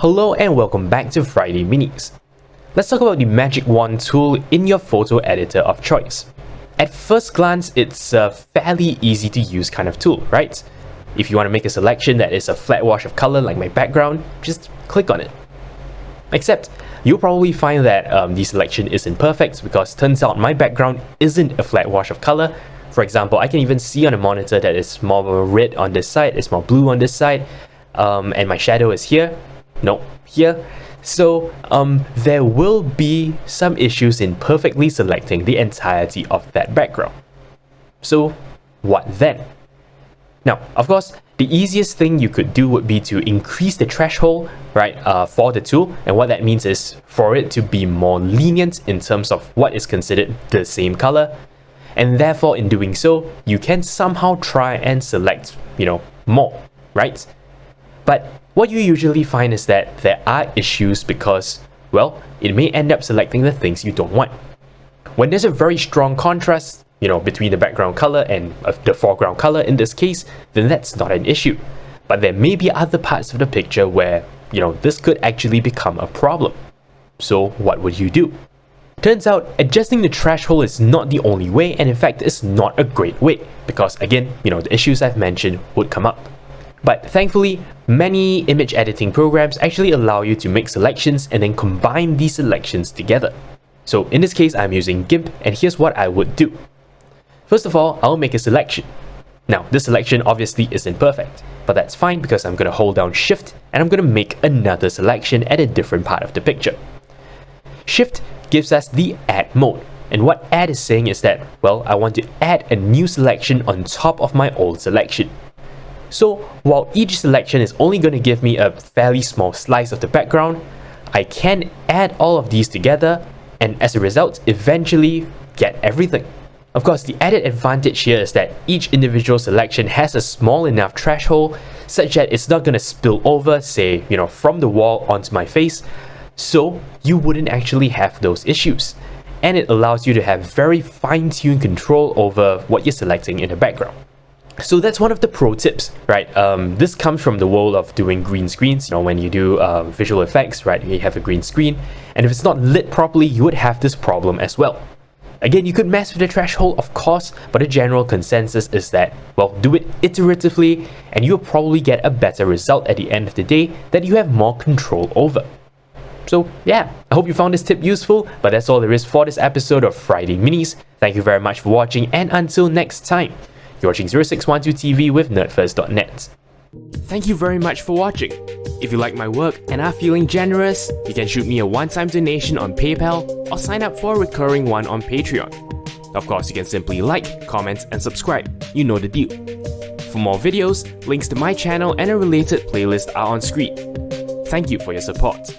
Hello and welcome back to Friday Minis. Let's talk about the Magic Wand tool in your photo editor of choice. At first glance, it's a fairly easy to use kind of tool, right? If you want to make a selection that is a flat wash of color like my background, just click on it. Except, you'll probably find that the selection isn't perfect because turns out my background isn't a flat wash of color. For example, I can even see on a monitor that it's more of a red on this side, it's more blue on this side, and my shadow is here. No, here. So there will be some issues in perfectly selecting the entirety of that background. So what then? Now, of course, the easiest thing you could do would be to increase the threshold, right, for the tool. And what that means is for it to be more lenient in terms of what is considered the same color. And therefore, in doing so, you can somehow try and select, more, right? But what you usually find is that there are issues because, well, it may end up selecting the things you don't want. When there's a very strong contrast, between the background color and the foreground color in this case, then that's not an issue. But there may be other parts of the picture where, this could actually become a problem. So what would you do? Turns out, adjusting the threshold is not the only way, and in fact, it's not a great way because, again, the issues I've mentioned would come up. But thankfully, many image editing programs actually allow you to make selections and then combine these selections together. So in this case, I'm using GIMP, and here's what I would do. First of all, I'll make a selection. Now, this selection obviously isn't perfect, but that's fine because I'm going to hold down Shift and I'm going to make another selection at a different part of the picture. Shift gives us the Add mode. And what Add is saying is that, well, I want to add a new selection on top of my old selection. So while each selection is only going to give me a fairly small slice of the background, I can add all of these together and as a result, eventually get everything. Of course, the added advantage here is that each individual selection has a small enough threshold such that it's not going to spill over, say, from the wall onto my face. So you wouldn't actually have those issues. And it allows you to have very fine-tuned control over what you're selecting in the background. So that's one of the pro tips, right? This comes from the world of doing green screens. When you do visual effects, right, you have a green screen, and if it's not lit properly, you would have this problem as well. Again, you could mess with the threshold, of course, but the general consensus is that, well, do it iteratively, and you'll probably get a better result at the end of the day that you have more control over. So yeah, I hope you found this tip useful, but that's all there is for this episode of Friday Minis. Thank you very much for watching, and until next time, you're watching 0612 TV with NERDfirst.net. Thank you very much for watching. If you like my work and are feeling generous, you can shoot me a one-time donation on PayPal or sign up for a recurring one on Patreon. Of course, you can simply like, comment, and subscribe. You know the deal. For more videos, links to my channel and a related playlist are on screen. Thank you for your support.